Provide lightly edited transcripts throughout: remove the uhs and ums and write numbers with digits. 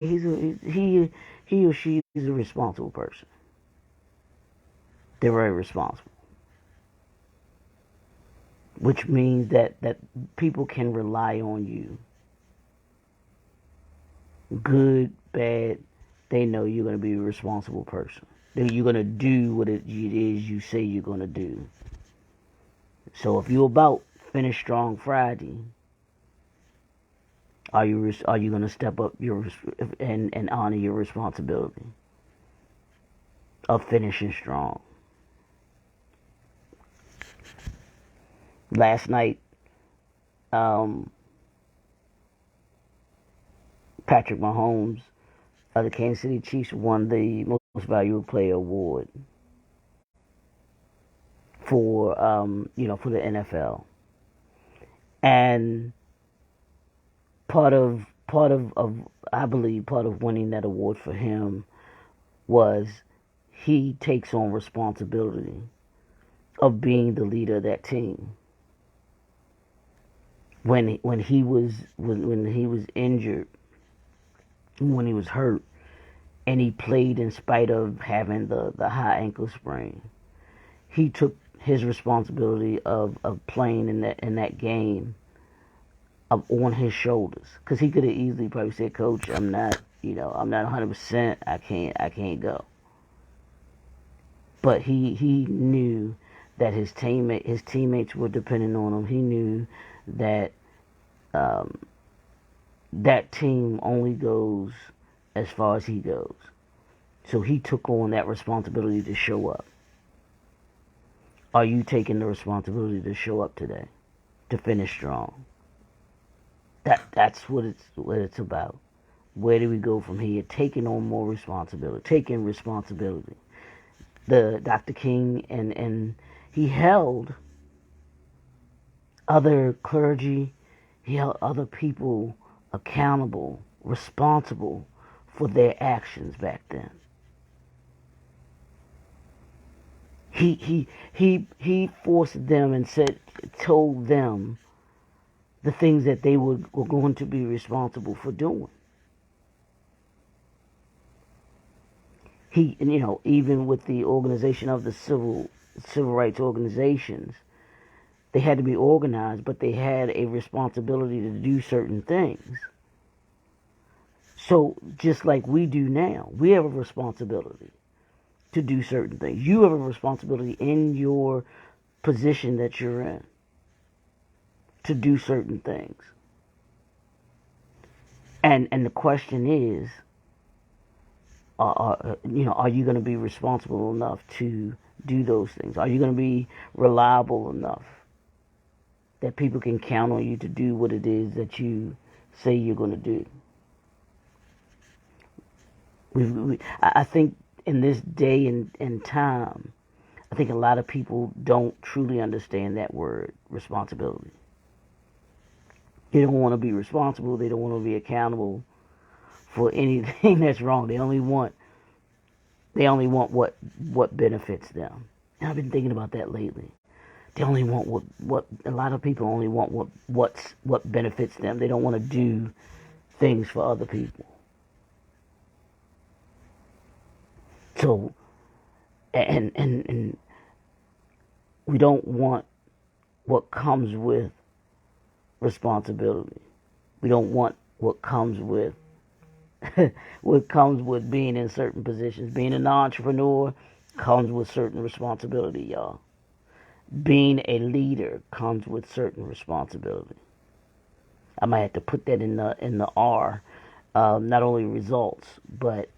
He or she is a responsible person. They're very responsible, which means that people can rely on you. Good, bad, they know you're going to be a responsible person. You're going to do what it is you say you're going to do. So if you're about finish strong Friday, are you going to step up and honor your responsibility of finishing strong? Last night, Patrick Mahomes of the Kansas City Chiefs won the Most Valuable Player award for for the NFL, and part of I believe part of winning that award for him was he takes on responsibility of being the leader of that team. When he was injured, when he was hurt, and he played in spite of having the high ankle sprain, he took his responsibility of playing in that game on his shoulders, because he could have easily probably said, "Coach, I'm not 100%. I can't go." But he knew that his teammates were depending on him. He knew that that team only goes as far as he goes. So he took on that responsibility to show up. Are you taking the responsibility to show up today, to finish strong? That's what it's about. Where do we go from here? Taking on more responsibility, taking responsibility. The Dr. King and he held other clergy, he held other people accountable, responsible for their actions back then. He forced them and told them the things that they were going to be responsible for doing. Even with the organization of the civil rights organizations, they had to be organized, but they had a responsibility to do certain things. So just like we do now, we have a responsibility to do certain things. You have a responsibility in your position that you're in to do certain things. And the question is, are you going to be responsible enough to do those things? Are you going to be reliable enough that people can count on you to do what it is that you say you're going to do? I think in this day and time, I think a lot of people don't truly understand that word, responsibility. They don't want to be responsible. They don't want to be accountable for anything that's wrong. They only want what benefits them. And I've been thinking about that lately. They only want what a lot of people only want what benefits them. They don't want to do things for other people. So and we don't want what comes with responsibility. We don't want what comes with being in certain positions. Being an entrepreneur comes with certain responsibility, y'all. Being a leader comes with certain responsibility. I might have to put that in the R. Not only results, but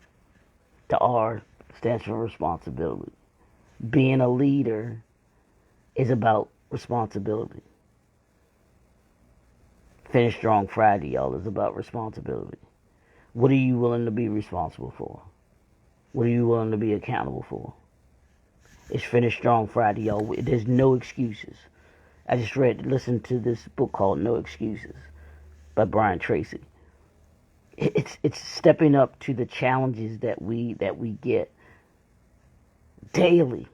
the R stands for responsibility. Being a leader is about responsibility. Finish Strong Friday, y'all, is about responsibility. What are you willing to be responsible for? What are you willing to be accountable for? It's Finish Strong Friday, y'all. There's no excuses. I just listened to this book called No Excuses by Brian Tracy. It's stepping up to the challenges that we get daily.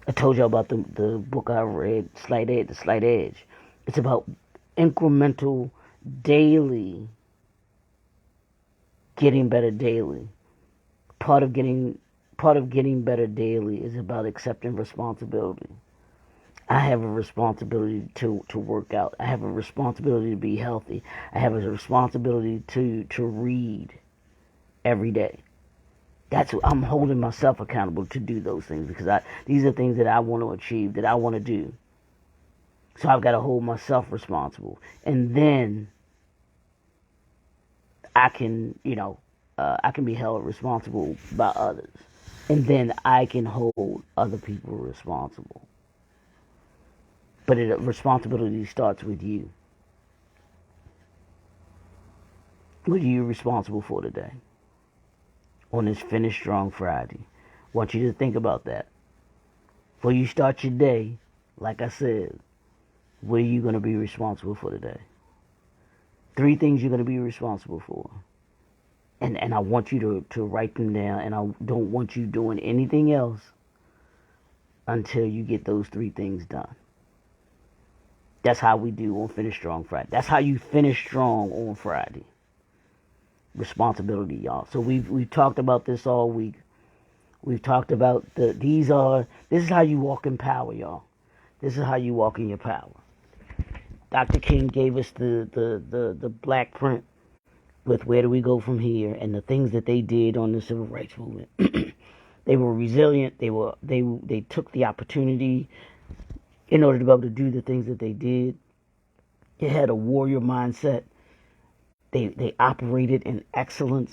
I told y'all about the book I read, The Slight Edge. It's about incremental daily, getting better daily. Part of getting better daily is about accepting responsibility. I have a responsibility to work out. I have a responsibility to be healthy. I have a responsibility to read every day. That's what I'm holding myself accountable to do those things, because these are things that I want to achieve, that I want to do. So I've got to hold myself responsible, and then I can, I can be held responsible by others, and then I can hold other people responsible. But responsibility starts with you. What are you responsible for today? On this Finish Strong Friday, I want you to think about that. Before you start your day, like I said, what are you going to be responsible for today? 3 things you're going to be responsible for. And I want you to write them down, and I don't want you doing anything else until you get those 3 things done. That's how we do on Finish Strong Friday. That's how you finish strong on Friday. Responsibility, y'all. So we've talked about this all week. We've talked about this is how you walk in power, y'all. This is how you walk in your power. Dr. King gave us the black print with where do we go from here, and the things that they did on the civil rights movement. They were resilient. They took the opportunity in order to be able to do the things that they did. They had a warrior mindset. They operated in excellence,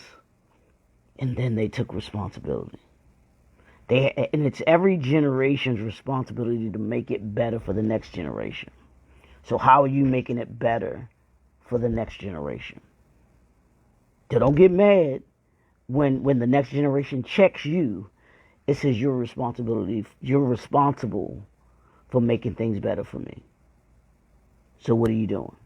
and then they took responsibility. And it's every generation's responsibility to make it better for the next generation. So how are you making it better for the next generation? So don't get mad when the next generation checks you. It says you're responsible for making things better for me. So what are you doing?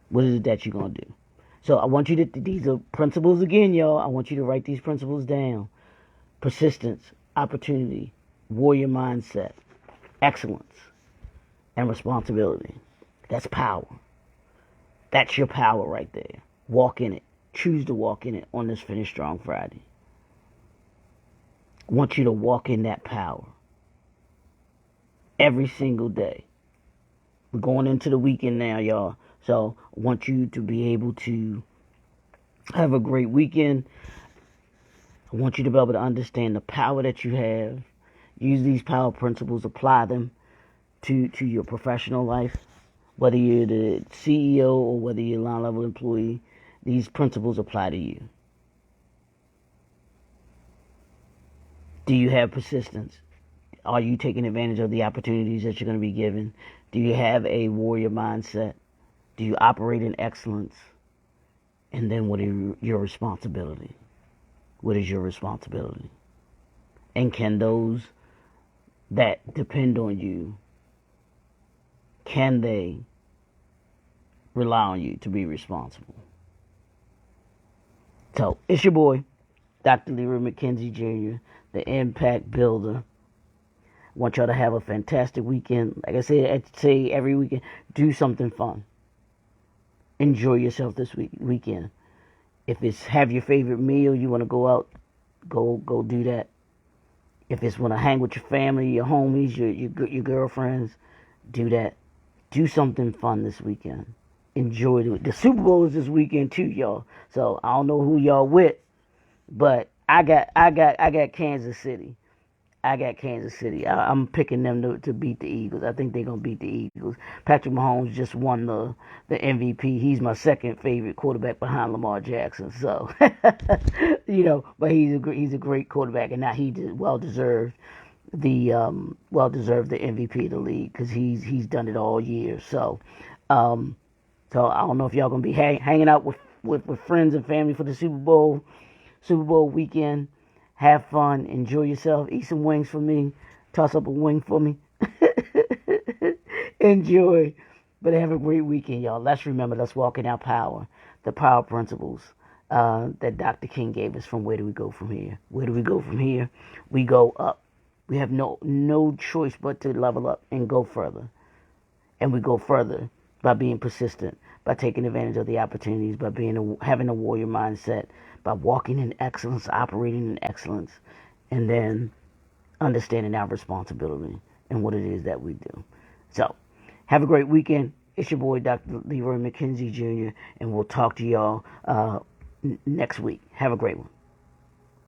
What is it that you're going to do? So I want you to, these are principles again, y'all. I want you to write these principles down. Persistence, opportunity, warrior mindset, excellence, and responsibility. That's power. That's your power right there. Walk in it. Choose to walk in it on this Finish Strong Friday. I want you to walk in that power every single day. We're going into the weekend now, y'all. So I want you to be able to have a great weekend. I want you to be able to understand the power that you have. Use these power principles. Apply them to your professional life. Whether you're the CEO or whether you're a line-level employee, these principles apply to you. Do you have persistence? Are you taking advantage of the opportunities that you're going to be given? Do you have a warrior mindset? Do you operate in excellence? And then what are your responsibility? What is your responsibility? And can those that depend on you, can they rely on you to be responsible? So, it's your boy, Dr. Leroy McKenzie Jr., the Impact Builder. I want y'all to have a fantastic weekend. Like I say every weekend, do something fun. Enjoy yourself this weekend. If it's have your favorite meal, you want to go out, go do that. If it's want to hang with your family, your homies, your girlfriends, do that. Do something fun this weekend. Enjoy it. The Super Bowl is this weekend too, y'all. So I don't know who y'all with, but I got Kansas City. I'm picking them to beat the Eagles. I think they're going to beat the Eagles. Patrick Mahomes just won the MVP. He's my second favorite quarterback behind Lamar Jackson. So, but he's a great quarterback, and now he well deserved the MVP of the league, because he's done it all year. So I don't know if y'all going to be hanging out with friends and family for the Super Bowl weekend. Have fun. Enjoy yourself. Eat some wings for me. Toss up a wing for me. Enjoy. But have a great weekend, y'all. Let's walk in our power. The power principles that Dr. King gave us from where do we go from here. Where do we go from here? We go up. We have no choice but to level up and go further. And we go further by being persistent, by taking advantage of the opportunities, by having a warrior mindset, by walking in excellence, operating in excellence, and then understanding our responsibility and what it is that we do. So, have a great weekend. It's your boy, Dr. Leroy McKenzie Jr., and we'll talk to y'all next week. Have a great one.